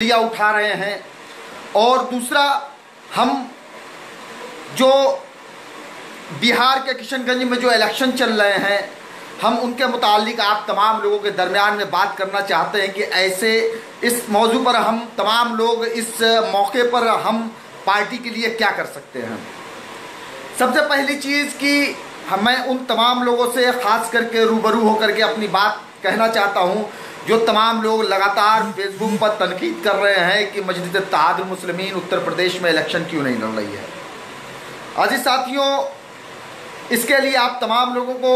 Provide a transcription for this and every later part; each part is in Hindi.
लिया उठा रहे हैं। और दूसरा, हम जो बिहार के किशनगंज में जो इलेक्शन चल रहे हैं, हम उनके मुतालिक आप तमाम लोगों के दरमियान में बात करना चाहते हैं कि ऐसे इस मौजू पर हम तमाम लोग इस मौके पर हम पार्टी के लिए क्या कर सकते हैं। सबसे पहली चीज़ कि मैं उन तमाम लोगों से ख़ास करके रूबरू होकर के अपनी बात कहना चाहता हूँ जो तमाम लोग लगातार फेसबुक पर तनकीद कर रहे हैं कि मजलिस इत्तेहादुल मुस्लिमीन उत्तर प्रदेश में इलेक्शन क्यों नहीं लड़ रही है। अजीज साथियों, इसके लिए आप तमाम लोगों को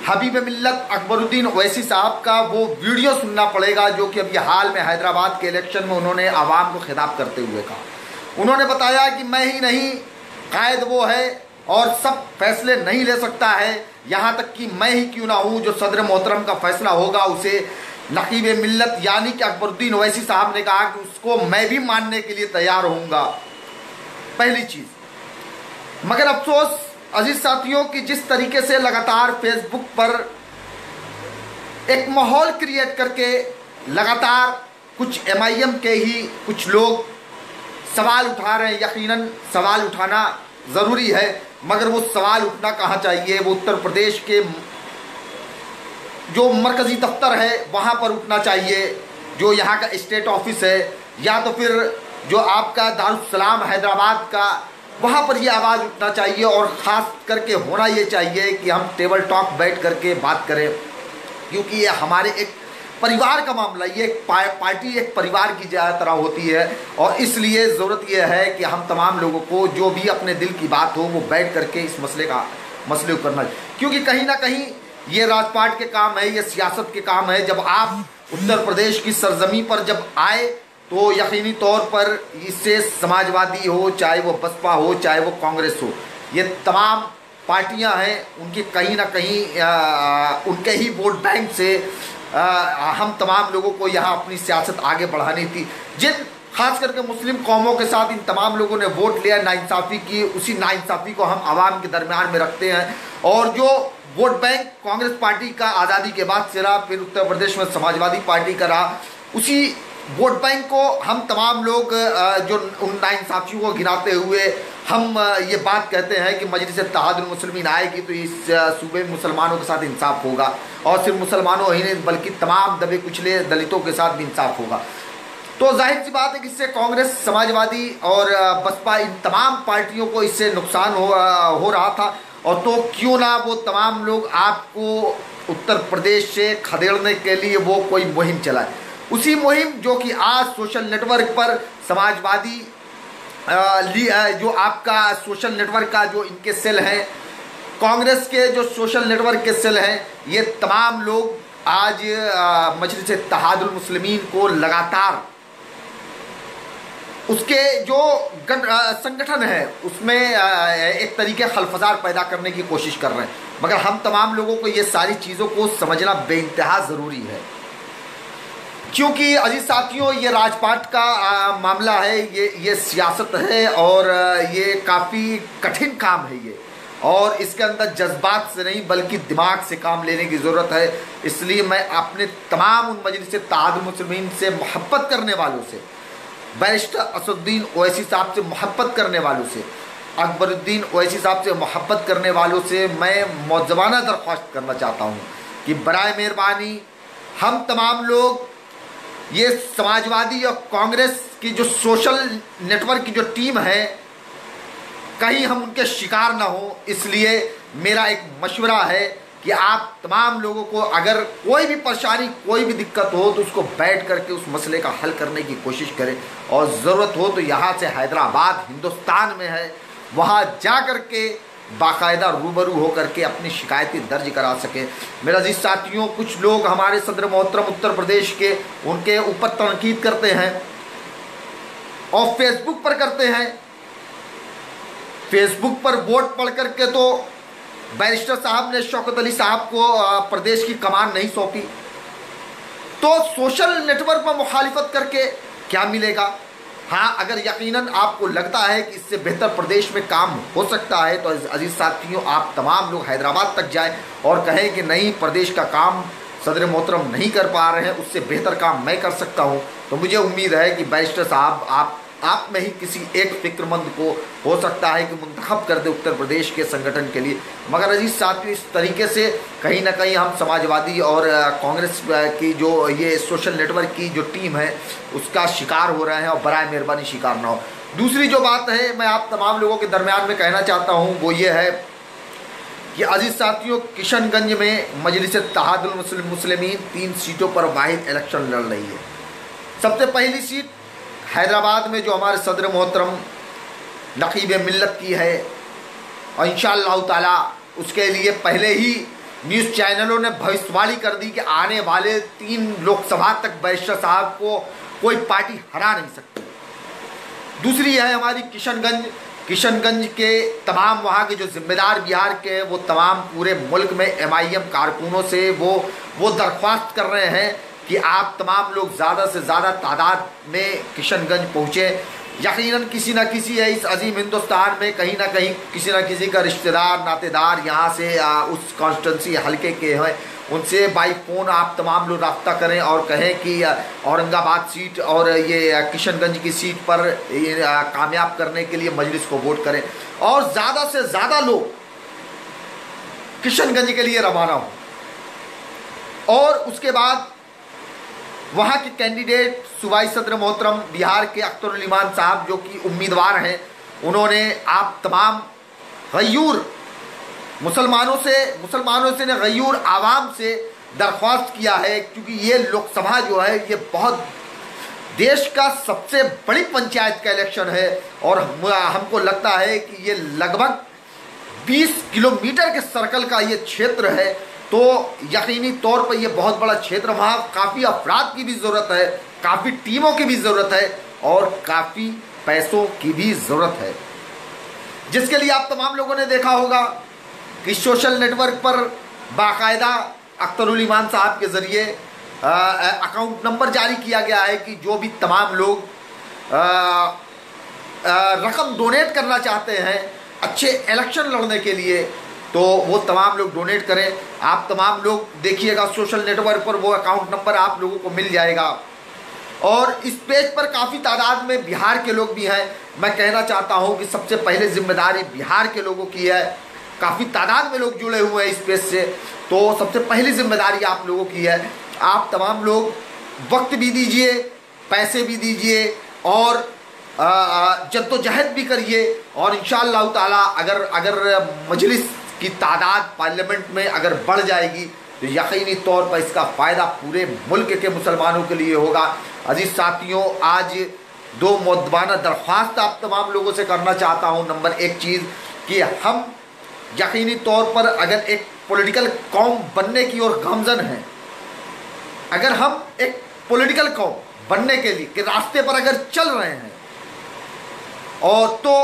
हबीब मिल्लत अकबरुद्दीन ओवैसी साहब का वो वीडियो सुनना पड़ेगा जो कि अभी हाल में हैदराबाद के इलेक्शन में उन्होंने आवाम को खिताब करते हुए कहा। उन्होंने बताया कि मैं ही नहीं, कायद वो है और सब फैसले नहीं ले सकता है, यहाँ तक कि मैं ही क्यों ना हूँ जो सदर मोहतरम का फैसला होगा उसे नकीब मिल्लत यानी कि अकबरुद्दीन ओवैसी साहब ने कहा कि उसको मैं भी मानने के लिए तैयार होऊंगा। पहली चीज़। मगर अफसोस अजीज साथियों कि जिस तरीके से लगातार फेसबुक पर एक माहौल क्रिएट करके लगातार कुछ MIM के ही कुछ लोग सवाल उठा रहे हैं, यकीनन सवाल उठाना ज़रूरी है, मगर वो सवाल उठना कहाँ चाहिए, वो उत्तर प्रदेश के जो मरकज़ी दफ्तर है वहाँ पर उठना चाहिए, जो यहाँ का स्टेट ऑफिस है, या तो फिर जो आपका दारुस्सलाम हैदराबाद का, वहाँ पर ये आवाज़ उठना चाहिए। और ख़ास करके होना ये चाहिए कि हम टेबल टॉक बैठ करके बात करें, क्योंकि ये हमारे एक परिवार का मामला, ये पार्टी एक परिवार की तरह होती है। और इसलिए ज़रूरत यह है कि हम तमाम लोगों को जो भी अपने दिल की बात हो वो बैठ करके इस मसले को करना, क्योंकि कहीं ना कहीं ये राजपाट के काम है, ये सियासत के काम है। जब आप उत्तर प्रदेश की सरजमी पर जब आए तो यकीनी तौर पर इससे समाजवादी हो, चाहे वो बसपा हो, चाहे वो कांग्रेस हो, ये तमाम पार्टियां हैं, उनकी कहीं ना कहीं उनके ही वोट बैंक से हम तमाम लोगों को यहाँ अपनी सियासत आगे बढ़ानी थी। जिन खास करके मुस्लिम कौमों के साथ इन तमाम लोगों ने वोट लिया, नाइंसाफ़ी की, उसी नाइंसाफ़ी को हम आवाम के दरमियान में रखते हैं। और जो वोट बैंक कांग्रेस पार्टी का आज़ादी के बाद से रहा, फिर उत्तर प्रदेश में समाजवादी पार्टी का रहा, उसी वोट बैंक को हम तमाम लोग जो उन नाइंसाफ़ियों को गिनाते हुए हम ये बात कहते हैं कि मजलिस इत्तेहादुल मुस्लिमीन आएगी तो इस सूबे में मुसलमानों के साथ इंसाफ होगा, और सिर्फ मुसलमानों ही नहीं बल्कि तमाम दबे कुचले दलितों के साथ भी इंसाफ होगा। तो जाहिर सी बात है कि इससे कांग्रेस, समाजवादी और बसपा, इन तमाम पार्टियों को इससे नुकसान हो रहा था। और तो क्यों ना वो तमाम लोग आपको उत्तर प्रदेश से खदेड़ने के लिए वो कोई मुहिम चलाए, उसी मुहिम जो कि आज सोशल नेटवर्क पर समाजवादी जो आपका सोशल नेटवर्क का जो इनके सेल हैं, कांग्रेस के जो सोशल नेटवर्क के सेल हैं, ये तमाम लोग आज मजलिस इत्तेहादुल मुस्लिमीन को लगातार उसके जो संगठन है उसमें एक तरीके खलफजार पैदा करने की कोशिश कर रहे हैं। मगर हम तमाम लोगों को ये सारी चीज़ों को समझना बेइंतहा ज़रूरी है, क्योंकि अजीज साथियों ये राजपाट का मामला है, ये सियासत है और ये काफ़ी कठिन काम है ये, और इसके अंदर जज्बात से नहीं बल्कि दिमाग से काम लेने की ज़रूरत है। इसलिए मैं अपने तमाम उन मजलिस इत्तेहादुल मुस्लिमीन से मोहब्बत करने वालों से, बैरिस्टर असदुद्दीन ओवैसी साहब से मोहब्बत करने वालों से, अकबरुद्दीन ओवैसी साहब से मोहब्बत करने वालों से मैं मौजबाना दरख्वास्त करना चाहता हूँ कि बराए मेहरबानी हम तमाम लोग ये समाजवादी और कांग्रेस की जो सोशल नेटवर्क की जो टीम है, कहीं हम उनके शिकार ना हो। इसलिए मेरा एक मशवरा है कि आप तमाम लोगों को अगर कोई भी परेशानी, कोई भी दिक्कत हो तो उसको बैठ करके उस मसले का हल करने की कोशिश करें, और ज़रूरत हो तो यहाँ से हैदराबाद हिंदुस्तान में है, वहाँ जा करके बाकायदा रूबरू होकर के अपनी शिकायतें दर्ज करा सके। मेरा अजीज साथियों, कुछ लोग हमारे सदर मोहतरम उत्तर प्रदेश के, उनके ऊपर तनकीद करते हैं और फेसबुक पर करते हैं। फेसबुक पर वोट पढ़ करके तो बैरिस्टर साहब ने शौकत अली साहब को प्रदेश की कमान नहीं सौंपी, तो सोशल नेटवर्क पर मुखालिफत करके क्या मिलेगा। हाँ, अगर यकीनन आपको लगता है कि इससे बेहतर प्रदेश में काम हो सकता है तो अजीज साथियों आप तमाम लोग हैदराबाद तक जाएं और कहें कि नहीं, प्रदेश का काम सदर मोहतरम नहीं कर पा रहे हैं, उससे बेहतर काम मैं कर सकता हूँ, तो मुझे उम्मीद है कि बैरिस्टर साहब आप में ही किसी एक फिक्रमंद को हो सकता है कि मुंतखब कर दे उत्तर प्रदेश के संगठन के लिए। मगर अजीज साथियों, इस तरीके से कहीं ना कहीं हम समाजवादी और कांग्रेस की जो ये सोशल नेटवर्क की जो टीम है उसका शिकार हो रहे हैं, और बराए मेहरबानी शिकार ना हो। दूसरी जो बात है मैं आप तमाम लोगों के दरमियान में कहना चाहता हूँ वो ये है कि अजीज साथियों, किशनगंज में मजलिस इत्तेहादुल मुस्लिमीन 3 सीटों पर वाहिद इलेक्शन लड़ रही है। सबसे पहली सीट हैदराबाद में जो हमारे सदर मोहतरम नकीब मिल्लत की है, और इंशाअल्लाह ताला उसके लिए पहले ही न्यूज़ चैनलों ने भविष्यवाणी कर दी कि आने वाले 3 लोकसभा तक बैरिस्टर साहब को कोई पार्टी हरा नहीं सकती। दूसरी है हमारी किशनगंज के तमाम वहाँ के जो जिम्मेदार बिहार के, वो तमाम पूरे मुल्क में MIM कारकुनों से वो दरख्वास्त कर रहे हैं कि आप तमाम लोग ज़्यादा से ज़्यादा तादाद में किशनगंज पहुँचे। यकीनन किसी न किसी है इस अजीम हिंदुस्तान में कहीं ना कहीं किसी न किसी का रिश्तेदार नातेदार यहाँ से उस कॉन्स्टिट्यूंसी हल्के के हैं, उनसे बाई फ़ोन आप तमाम लोग रब्ता करें और कहें कि औरंगाबाद सीट और ये किशनगंज की सीट पर कामयाब करने के लिए मजलिस को वोट करें, और ज़्यादा से ज़्यादा लोग किशनगंज के लिए रवाना हों। और उसके बाद वहाँ के कैंडिडेट सूबाई सदर मोहतरम बिहार के अख्तरुल ईमान साहब जो कि उम्मीदवार हैं, उन्होंने आप तमाम गयूर मुसलमानों से ने गयूर आवाम से दरख्वास्त किया है, क्योंकि ये लोकसभा जो है ये बहुत देश का सबसे बड़ी पंचायत का इलेक्शन है, और हमको लगता है कि ये लगभग 20 किलोमीटर के सर्कल का ये क्षेत्र है, तो यकीनी तौर पर यह बहुत बड़ा क्षेत्र, वहाँ काफ़ी अफराद की भी ज़रूरत है, काफ़ी टीमों की भी ज़रूरत है, और काफ़ी पैसों की भी ज़रूरत है, जिसके लिए आप तमाम लोगों ने देखा होगा कि सोशल नेटवर्क पर बाकायदा अख्तरुल ईमान साहब के ज़रिए अकाउंट नंबर जारी किया गया है कि जो भी तमाम लोग रकम डोनेट करना चाहते हैं अच्छे इलेक्शन लड़ने के लिए, तो वो तमाम लोग डोनेट करें। आप तमाम लोग देखिएगा सोशल नेटवर्क पर वो अकाउंट नंबर आप लोगों को मिल जाएगा, और इस पेज पर काफ़ी तादाद में बिहार के लोग भी हैं। मैं कहना चाहता हूं कि सबसे पहले जिम्मेदारी बिहार के लोगों की है, काफ़ी तादाद में लोग जुड़े हुए हैं इस पेज से, तो सबसे पहली जिम्मेदारी आप लोगों की है। आप तमाम लोग वक्त भी दीजिए, पैसे भी दीजिए, और जद्दोजहद भी करिए, और इंशाअल्लाह ताला अगर मजलिस की तादाद पार्लियामेंट में अगर बढ़ जाएगी तो यकीनी तौर पर इसका फ़ायदा पूरे मुल्क के मुसलमानों के लिए होगा। अजीज साथियों, आज 2 मुद्दाना दरख्वास्त आप तमाम लोगों से करना चाहता हूं। नंबर 1 चीज़ कि हम यकीनी तौर पर अगर एक पॉलिटिकल कौम बनने की ओर गामजन हैं, अगर हम एक पॉलिटिकल कौम बनने के लिए के रास्ते पर अगर चल रहे हैं, और तो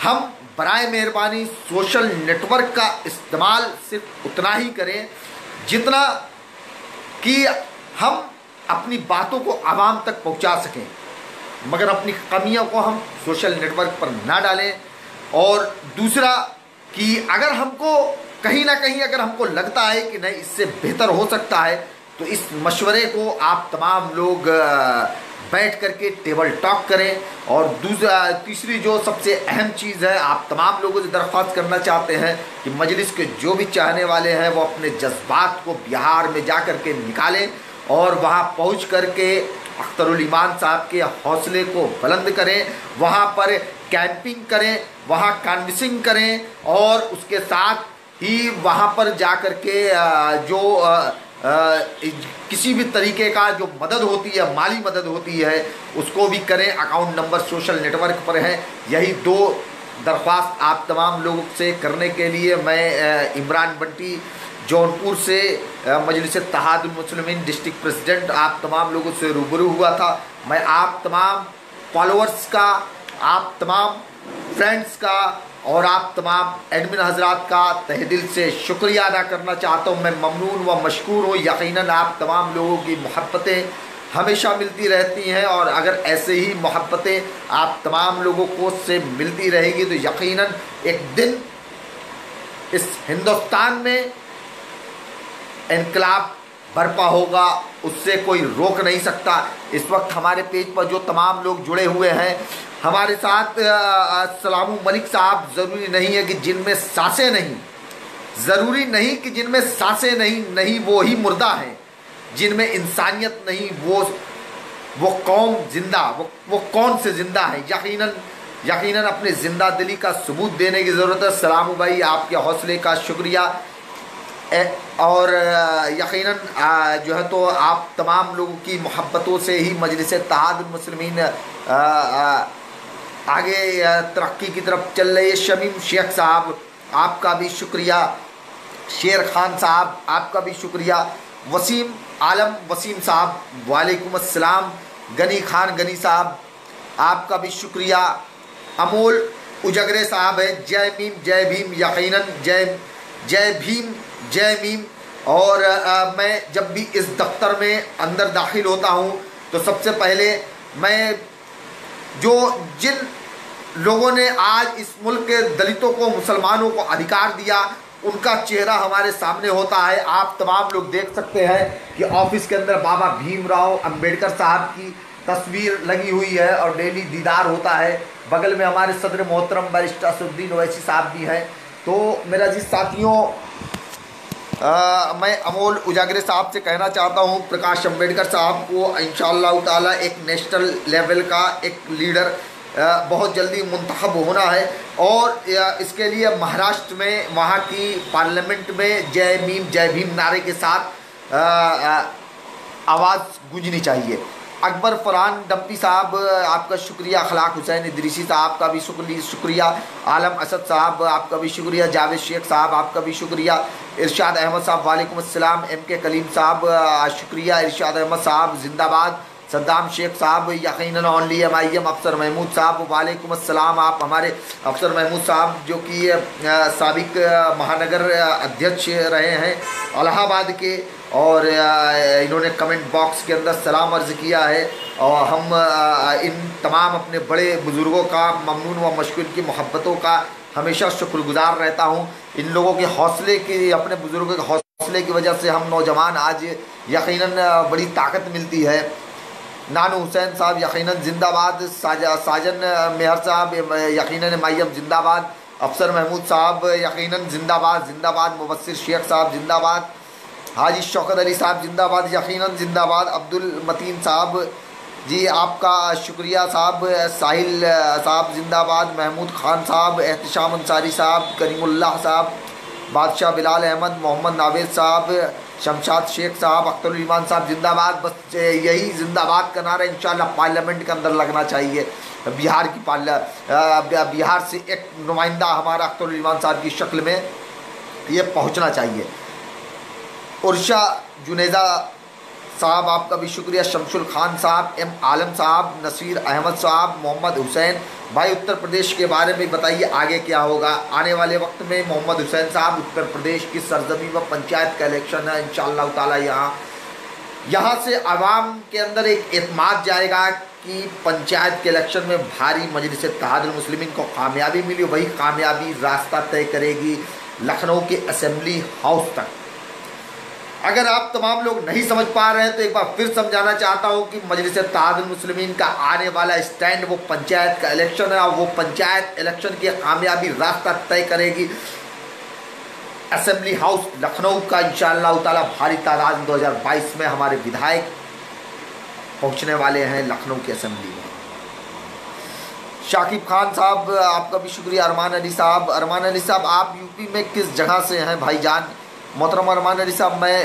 हम बराए मेहरबानी सोशल नेटवर्क का इस्तेमाल सिर्फ उतना ही करें जितना कि हम अपनी बातों को आवाम तक पहुंचा सकें, मगर अपनी कमियों को हम सोशल नेटवर्क पर ना डालें। और दूसरा कि अगर हमको कहीं ना कहीं अगर हमको लगता है कि नहीं इससे बेहतर हो सकता है, तो इस मशवरे को आप तमाम लोग बैठ करके टेबल टॉक करें। और तीसरी जो सबसे अहम चीज़ है, आप तमाम लोगों से दरख्वास्त करना चाहते हैं कि मजलिस के जो भी चाहने वाले हैं वो अपने जज्बात को बिहार में जा कर के निकालें, और वहाँ पहुँच करके अख्तरुल ईमान साहब के हौसले को बुलंद करें, वहाँ पर कैंपिंग करें, वहाँ कैनवसिंग करें, और उसके साथ ही वहाँ पर जा कर के जो किसी भी तरीके का जो मदद होती है, माली मदद होती है, उसको भी करें। अकाउंट नंबर सोशल नेटवर्क पर है। यही 2 दरख्वास्त आप तमाम लोगों से करने के लिए मैं इमरान बंटी जौनपुर से मजलिस इत्तेहादुल मुस्लिमीन डिस्ट्रिक्ट प्रेसिडेंट आप तमाम लोगों से रूबरू हुआ था। मैं आप तमाम फॉलोअर्स का, आप तमाम फ्रेंड्स का और आप तमाम एडमिन हजरात का तहे दिल से शुक्रिया अदा करना चाहता हूँ। मैं ममनून व मशकूर हूँ। यकीनन आप तमाम लोगों की मोहब्बतें हमेशा मिलती रहती हैं, और अगर ऐसे ही मोहब्बतें आप तमाम लोगों को से मिलती रहेगी तो यकीनन एक दिन इस हिंदुस्तान में इनकलाब बरपा होगा, उससे कोई रोक नहीं सकता। इस वक्त हमारे पेज पर जो तमाम लोग जुड़े हुए हैं हमारे साथ, सलामू मलिक साहब, ज़रूरी नहीं है कि जिनमें सांसें नहीं, ज़रूरी नहीं कि जिनमें सांसें नहीं वो ही मुर्दा हैं, जिनमें इंसानियत नहीं वो कौम जिंदा, वो कौन से जिंदा है। यकीनन अपने ज़िंदा दिली का सबूत देने की ज़रूरत है। सलामू भाई, आपके हौसले का शुक्रिया। और यकीनन जो है तो आप तमाम लोगों की मोहब्बतों से ही मजलिस इत्तेहादुल मुस्लिमीन आगे तरक्की की तरफ चल रही है। शमीम शेख साहब, आपका भी शुक्रिया। शेर खान साहब, आपका भी शुक्रिया। वसीम आलम वसीम साहब, वालेकुम अस्सलाम। गनी खान गनी साहब, आपका भी शुक्रिया। अमोल उजगरे साहब है, जय भीम जय भीम, यकीनन जय भीम जय भीम। और मैं जब भी इस दफ्तर में अंदर दाखिल होता हूँ तो सबसे पहले मैं जिन लोगों ने आज इस मुल्क के दलितों को, मुसलमानों को अधिकार दिया, उनका चेहरा हमारे सामने होता है। आप तमाम लोग देख सकते हैं कि ऑफिस के अंदर बाबा भीमराव अंबेडकर साहब की तस्वीर लगी हुई है और डेली दीदार होता है। बगल में हमारे सदर मोहतरम बैरिस्टर असदुद्दीन ओवैसी साहब भी हैं। तो मेरा जी साथियों, मैं अमोल उजागरे साहब से कहना चाहता हूँ, प्रकाश अंबेडकर साहब को इंशाअल्लाह ताला एक नेशनल लेवल का एक लीडर बहुत जल्दी मुंतखब होना है। और इसके लिए महाराष्ट्र में वहाँ की पार्लियामेंट में जय भीम नारे के साथ आवाज़ गूंजनी चाहिए। अकबर फरहान डम्पी साहब, आपका शुक्रिया। अखलाक हुसैन इदरीसी साहब का भी शुक्रिया। आलम असद साहब, आपका भी शुक्रिया। जावेद शेख साहब, आपका भी शुक्रिया। इरशाद अहमद साहब, वालेकुम अस्सलाम। MK कलीम साहब, शुक्रिया। इरशाद अहमद साहब जिंदाबाद। सद्दाम शेख साहब, यकीनन ओनली MIM। अफसर महमूद साहब, वालेकुम अस्सलाम। आप हमारे अफसर महमूद साहब जो कि साबिक महानगर अध्यक्ष रहे हैं इलाहाबाद के, और इन्होंने कमेंट बॉक्स के अंदर सलाम अर्ज़ किया है। और हम इन तमाम अपने बड़े बुज़ुर्गों का ममनून व मशकूर की मोहब्बतों का हमेशा शुक्रगुज़ार रहता हूँ। इन लोगों के हौसले की, अपने बुज़ुर्गों के हौसले की वजह से हम नौजवान आज यकीनन बड़ी ताकत मिलती है। नानू हुसैन साहब, यकीनन जिंदाबाद। साजन मेहर साहब, यकीनन MIM जिंदाबाद। अफसर महमूद साहब, यकीनन जिंदाबाद। मुबस्सिर शेख साहब जिंदाबाद। हाजी शौकत अली साहब जिंदाबाद, यकीनन जिंदाबाद। अब्दुल मतीन साहब जी, आपका शुक्रिया साहब। साहिल साहब जिंदाबाद। महमूद खान साहब, एहतशाम अंसारी साहब, करीमुल्लाह साहब, बादशाह बिलाल अहमद, मोहम्मद नावेद साहब, शमशाद शेख साहब, अख्तरुल ईमान साहब जिंदाबाद। बस यही जिंदाबाद का नारा इंशाल्लाह पार्लियामेंट के अंदर लगना चाहिए। बिहार से एक नुमाइंदा हमारा अख्तरुल ईमान साहब की शक्ल में ये पहुंचना चाहिए। उर्शा जुनेजा साहब, आपका भी शुक्रिया। शमशुल खान साहब, M आलम साहब, नसीर अहमद साहब, मोहम्मद हुसैन भाई, उत्तर प्रदेश के बारे में बताइए आगे क्या होगा आने वाले वक्त में। मोहम्मद हुसैन साहब, उत्तर प्रदेश की सरजमी व पंचायत का इलेक्शन है इंशाअल्लाह ताला। यहाँ से आवाम के अंदर एक एतमाद जाएगा कि पंचायत के इलेक्शन में भारी मजलिस इत्तेहादुल मुस्लिमीन को कामयाबी मिली। वही कामयाबी रास्ता तय करेगी लखनऊ के असेंबली हाउस तक। अगर आप तमाम लोग नहीं समझ पा रहे हैं तो एक बार फिर समझाना चाहता हूं कि मजलिस इत्तेहादुल मुस्लिमीन का आने वाला स्टैंड वो पंचायत का इलेक्शन है, और वो पंचायत इलेक्शन की कामयाबी रास्ता तय करेगी असेंबली हाउस लखनऊ का। इंशाअल्लाह ताला भारी तादाद में 2022 में हमारे विधायक पहुंचने वाले हैं लखनऊ की असेंबली में। शाकिब खान साहब, आपका भी शुक्रिया। अरमान अली साहब, आप यूपी में किस जगह से हैं भाईजान? मोहतरम अरमान अली साहब, मैं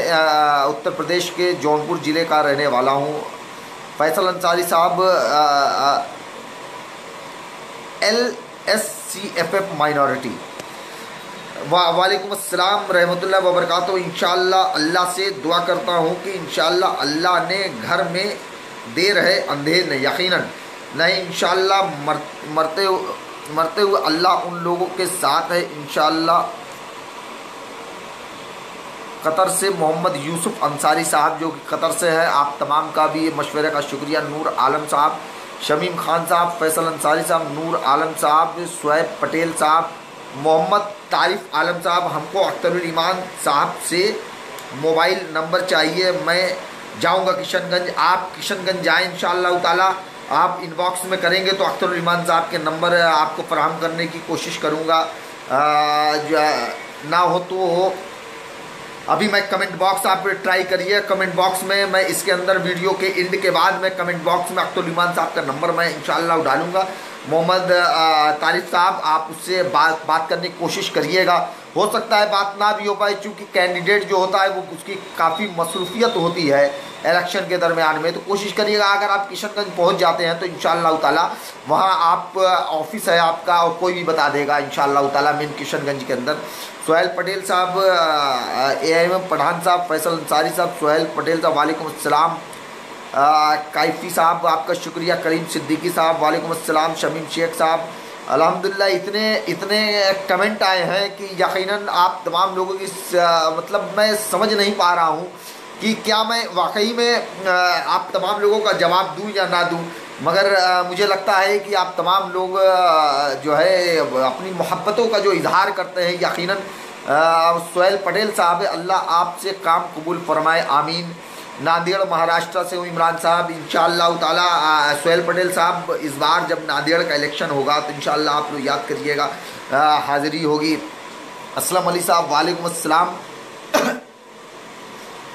उत्तर प्रदेश के जौनपुर ज़िले का रहने वाला हूँ। फैसल अंसारी साहब, LSCFF माइनॉरिटी, वालेकुम अस्सलाम रहमतुल्लाहि व बरकातहू। इंशाअल्लाह अल्लाह से दुआ करता हूँ कि इंशाअल्लाह अल्लाह ने घर में दे रहे अंधेर ने, यकीनन नहीं, इंशाअल्लाह मरते हुए अल्लाह उन लोगों के साथ है इंशाअल्लाह। कतर से मोहम्मद यूसुफ अंसारी साहब जो कि कतर से है, आप तमाम का भी मशवरे का शुक्रिया। नूर आलम साहब, शमीम खान साहब, फैसल अंसारी साहब, नूर आलम साहब, शुएब पटेल साहब, मोहम्मद तारिफ आलम साहब, हमको अख्तरुल ईमान साहब से मोबाइल नंबर चाहिए, मैं जाऊंगा किशनगंज, आप किशनगंज जाएँ इंशाअल्लाह ताला। आप इनबॉक्स में करेंगे तो अख्तरुल ईमान साहब के नंबर आपको फराहम करने की कोशिश करूँगा। ना हो तो हो, अभी मैं कमेंट बॉक्स आप ट्राई करिए, कमेंट बॉक्स में मैं इसके अंदर वीडियो के एंड के बाद मैं कमेंट बॉक्स में अख्तरुल ईमान साहब का नंबर मैं इंशाअल्लाह डालूंगा। मोहम्मद तारिफ साहब, आप उससे बात करने की कोशिश करिएगा। हो सकता है बात ना भी हो पाए, चूँकि कैंडिडेट जो होता है वो उसकी काफ़ी मसरूफियत होती है इलेक्शन के दरमियान में। तो कोशिश करिएगा, अगर आप किशनगंज पहुंच जाते हैं तो इंशाअल्लाह ताला वहां आप ऑफिस है आपका और कोई भी बता देगा इंशाअल्लाह ताला मेन किशनगंज के अंदर। सोहेल पटेल साहब, AIM पठान साहब, फैसल अंसारी साहब, सोहेल पटेल साहब वालेकुम अस्सलाम, काइफ़ी साहब आपका शुक्रिया, करीम सिद्दीकी साहब वालेकुम अस्सलाम, शमीम शेख साहब, अल्हम्दुलिल्लाह इतने कमेंट आए हैं कि यकीनन आप तमाम लोगों की मतलब मैं समझ नहीं पा रहा हूँ कि क्या मैं वाकई में आप तमाम लोगों का जवाब दूं या ना दूं, मगर मुझे लगता है कि आप तमाम लोग जो है अपनी मोहब्बतों का जो इजहार करते हैं, यकीनन सोहेल पटेल साहब, अल्लाह आपसे काम कबूल फरमाए, आमीन। नांदेड़ महाराष्ट्र से हूँ इमरान साहब, इंशाअल्लाह ताला सोहेल पटेल साहब इस बार जब नांदेड़ का इलेक्शन होगा तो इंशाअल्लाह आप लोग याद करिएगा, हाज़िरी होगी। असलम अली साहब वालेकुम अस्सलाम,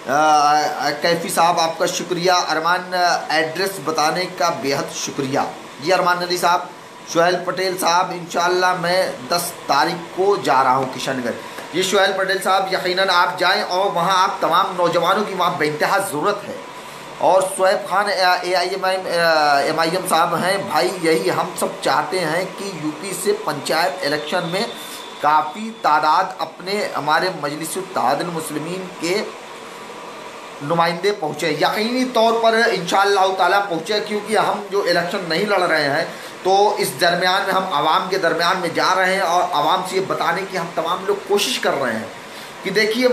कैफ़ी साहब आपका शुक्रिया, अरमान एड्रेस बताने का बेहद शुक्रिया। जी अरमान अली साहब, सोहेल पटेल साहब इंशाअल्लाह मैं 10 तारीख को जा रहा हूँ किशनगंज। ये सोहेल पटेल साहब यकीनन आप जाएं और वहाँ आप तमाम नौजवानों की वहाँ बेइंतहा ज़रूरत है। और शुएब खान MIM साहब हैं, भाई यही हम सब चाहते हैं कि यूपी से पंचायत इलेक्शन में काफ़ी तादाद अपने हमारे मजलिस इत्तेहादुल मुस्लिमीन के नुमाइंदे पहुँचे, यकीनी तौर पर इंशाअल्लाह ताला पहुँचे, क्योंकि हम जो इलेक्शन नहीं लड़ रहे हैं तो इस दरमियान में हम आवाम के दरमियान में जा रहे हैं और आवाम से ये बताने की हम तमाम लोग कोशिश कर रहे हैं कि देखिए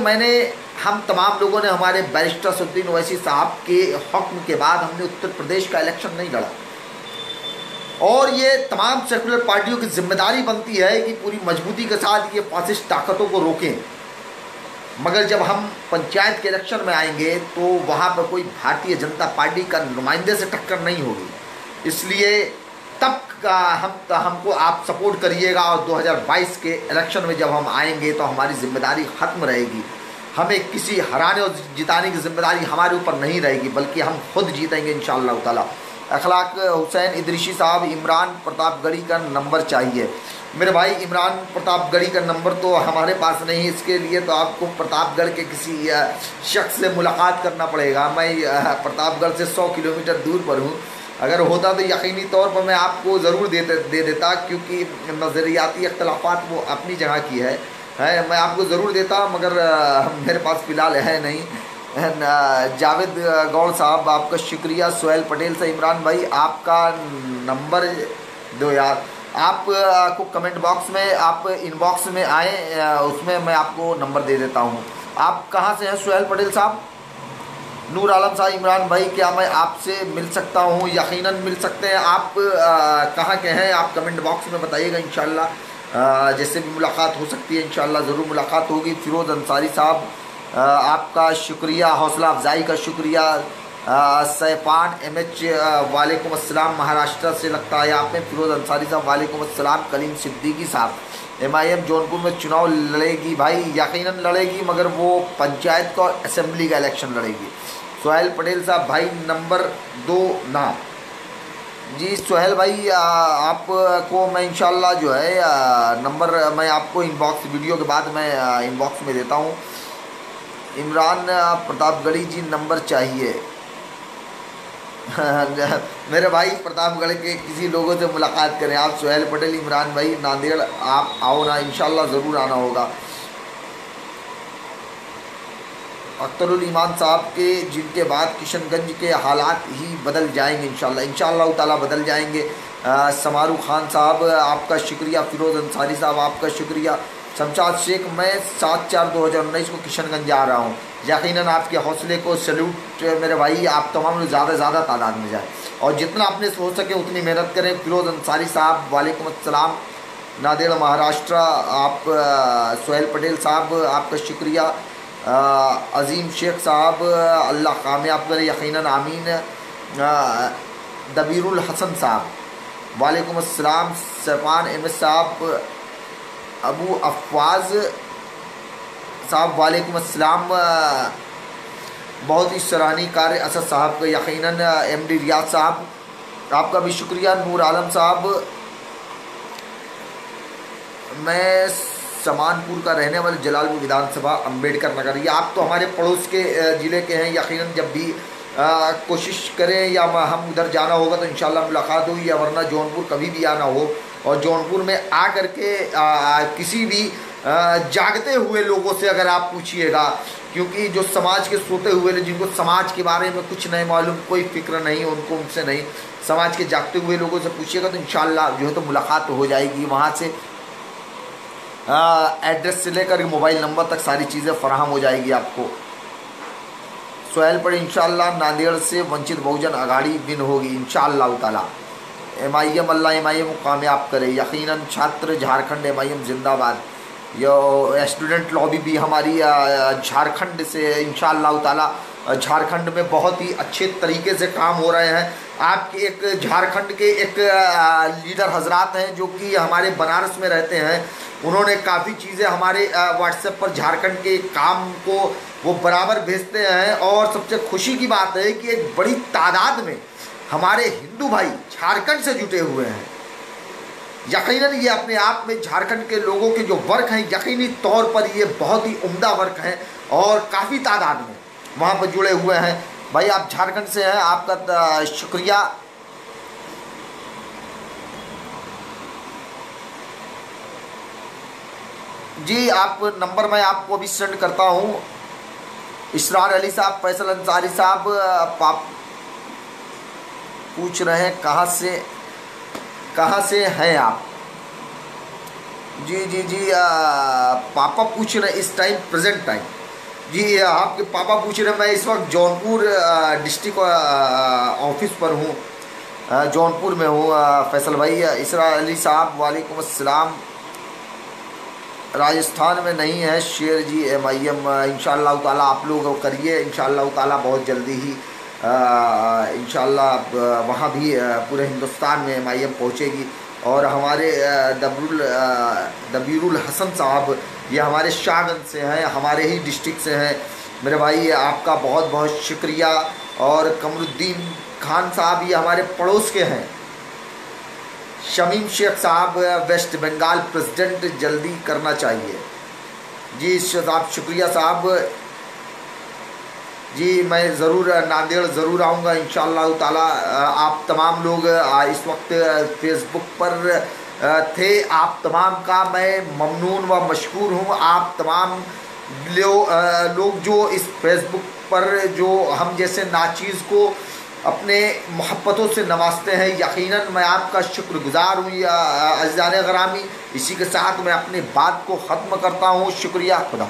हम तमाम लोगों ने हमारे बैरिस्टर असदुद्दीन ओवैसी साहब के हुक्म के बाद हमने उत्तर प्रदेश का इलेक्शन नहीं लड़ा, और ये तमाम सेकुलर पार्टियों की जिम्मेदारी बनती है कि पूरी मजबूती के साथ ये फासिस्ट ताकतों को रोकें। मगर जब हम पंचायत के इलेक्शन में आएंगे तो वहाँ पर कोई भारतीय जनता पार्टी का नुमाइंदे से टक्कर नहीं होगी, इसलिए तब हमको आप सपोर्ट करिएगा। और 2022 के इलेक्शन में जब हम आएंगे तो हमारी जिम्मेदारी ख़त्म रहेगी, हमें किसी हराने और जिताने की जिम्मेदारी हमारे ऊपर नहीं रहेगी, बल्कि हम खुद जीतेंगे इंशाअल्लाह ताला। अखलाक हुसैन इदरीसी साहब, इमरान प्रतापगढ़ी का नंबर चाहिए। मेरे भाई इमरान प्रतापगढ़ी का नंबर तो हमारे पास नहीं है, इसके लिए तो आपको प्रतापगढ़ के किसी शख्स से मुलाकात करना पड़ेगा। मैं प्रतापगढ़ से 100 किलोमीटर दूर पर हूँ, अगर होता तो यकीनी तौर पर मैं आपको ज़रूर दे देता, क्योंकि नज़रियाती अख्तलाफात वो अपनी जगह की है मैं आपको ज़रूर देता, मगर मेरे पास फ़िलहाल है नहीं। जावेद गौड़ साहब आपका शुक्रिया, सोहेल पटेल से, इमरान भाई आपका नंबर दो यार, आप को कमेंट बॉक्स में आप इनबॉक्स में आए, उसमें मैं आपको नंबर दे देता हूँ। आप कहाँ से हैं सोहेल पटेल साहब? नूर आलम साहब, इमरान भाई क्या मैं आपसे मिल सकता हूँ? यकीनन मिल सकते हैं। आप कहाँ के हैं आप कमेंट बॉक्स में बताइएगा, इंशाअल्लाह जैसे भी मुलाकात हो सकती है इंशाअल्लाह ज़रूर मुलाकात होगी। फ़िरोज़ अंसारी साहब आपका शुक्रिया, हौसला अफजाई का शुक्रिया। सैफान MH वालेकुम अस्सलाम, महाराष्ट्र से लगता है आप में। फ़िरोज़ अंसारी साहब वालेकुम अस्सलाम। कलीम सिद्दीकी साहब, MIM जौनपुर में चुनाव लड़ेगी भाई, यकीनन लड़ेगी, मगर वो पंचायत का और असेंबली का इलेक्शन लड़ेगी। सोहेल पटेल साहब भाई नंबर 2 ना। जी सोहेल भाई आपको मैं इंशाल्लाह जो है नंबर मैं आपको इनबॉक्स वीडियो के बाद मैं इनबॉक्स में देता हूँ। इमरान प्रतापगढ़ी जी नंबर चाहिए मेरे भाई प्रतापगढ़ के किसी लोगों से मुलाकात करें आप। सोहेल पटेल, इमरान भाई नांदेड़ आप आओ ना, इंशाल्लाह ज़रूर आना होगा। अख्तरुल ईमान साहब के जिनके बाद किशनगंज के हालात ही बदल जाएंगे इंशाल्लाह ताला बदल जाएंगे। समारू खान साहब आपका शुक्रिया। फ़िरोज़ अंसारी साहब आपका शुक्रिया। शमशाद शेख, मैं 7/4/2019 को किशनगंज जा रहा हूँ। यकीनन आपके हौसले को सैल्यूट मेरे भाई, आप तमाम लोग ज़्यादा तादाद में जाए और जितना आपने सोच सके उतनी मेहनत करें। फ़िरोज़ अंसारी साहब वालेकुम अस्सलाम, नांदेड़ महाराष्ट्र। आप सोहेल पटेल साहब आपका शुक्रिया। अज़ीम शेख साहब अल्लाह कामयाब करे यकीनन आमीन। दबीरुल हसन साहब वालेकुम अस्सलाम। सफ़ान अहमद साहब, अबू अफवाज़ साहब वालेकुम अस्सलाम। बहुत ही सराहनीय कार्य असद साहब का यकीनन। एमडी रियाज साहब आपका भी शुक्रिया। नूर आलम साहब, मैं समानपुर का रहने वाले जलालपुर विधानसभा अम्बेडकर नगर। ये आप तो हमारे पड़ोस के ज़िले के हैं। यकीनन जब भी कोशिश करें या हम उधर जाना होगा तो इंशाल्लाह मुलाकात होगी, या वरना जौनपुर कभी भी आना हो और जौनपुर में आ कर के किसी भी जागते हुए लोगों से अगर आप पूछिएगा, क्योंकि जो समाज के सोते हुए जिनको समाज के बारे में कुछ नहीं मालूम, कोई फिक्र नहीं उनको, उनसे नहीं, समाज के जागते हुए लोगों से पूछिएगा तो इंशाल्लाह जो है तो मुलाकात हो जाएगी। वहाँ से एड्रेस से लेकर मोबाइल नंबर तक सारी चीज़ें फराहम हो जाएगी आपको। सोहेल पर इंशाल्लाह नांदेड़ से वंचित बहुजन आघाड़ी विन होगी इंशाल्लाह ताला। MIM अल्लाह MIM को कामयाब करे यकीनन। छात्र झारखंड MIM जिंदाबाद। यो स्टूडेंट लॉबी भी हमारी झारखंड से इंशाल्लाह ताला। झारखंड में बहुत ही अच्छे तरीके से काम हो रहे हैं। आपके एक झारखंड के एक लीडर हजरात हैं जो कि हमारे बनारस में रहते हैं, उन्होंने काफ़ी चीज़ें हमारे व्हाट्सएप पर झारखंड के काम को वो बराबर भेजते हैं। और सबसे खुशी की बात है कि एक बड़ी तादाद में हमारे हिंदू भाई झारखंड से जुटे हुए हैं। यकीनन ये अपने आप में झारखंड के लोगों के जो वर्क हैं, यकीनी तौर पर ये बहुत ही उम्दा वर्क हैं और काफ़ी तादाद में वहाँ पर जुड़े हुए हैं। भाई आप झारखंड से हैं, आपका शुक्रिया। जी आप नंबर मैं आपको अभी सेंड करता हूँ। इसरार अली साहब, फैसल अंसारी साहब पाप पूछ रहे हैं कहाँ से हैं आप। जी जी जी पापा पूछ रहे हैं इस टाइम, प्रेजेंट टाइम। जी आपके पापा पूछ रहे हैं। मैं इस वक्त जौनपुर डिस्ट्रिक्ट ऑफिस पर हूँ, जौनपुर में हूँ फैसल भाई। इसरार अली साहब वालेकुम अस्सलाम। राजस्थान में नहीं है शेर जी MIM। इंशाल्लाह ताला आप लोग करिए इंशाल्लाह ताला, बहुत जल्दी ही इंशाल्लाह वहाँ भी पूरे हिंदुस्तान में MIM पहुँचेगी। और हमारे दबीरुल हसन साहब ये हमारे शाहगंज से हैं, हमारे ही डिस्ट्रिक्ट से हैं मेरे भाई, आपका बहुत बहुत शुक्रिया। और कमरुद्दीन खान साहब ये हमारे पड़ोस के हैं। शमीम शेख साहब वेस्ट बंगाल प्रेसिडेंट, जल्दी करना चाहिए। जी साहब शुक्रिया साहब। जी मैं ज़रूर नांदेड़ ज़रूर आऊँगा इंशाअल्लाह ताला। आप तमाम लोग इस वक्त फेसबुक पर थे, आप तमाम का मैं ममनून व मशकूर हूँ। आप तमाम लोग जो इस फेसबुक पर जो हम जैसे नाचीज़ को अपने मोहब्बतों से नवाजते हैं, यकीनन मैं आपका शुक्रगुजार हूँ अज़ीज़ान ग़रामी। इसी के साथ मैं अपनी बात को ख़त्म करता हूँ। शुक्रिया, खुदा।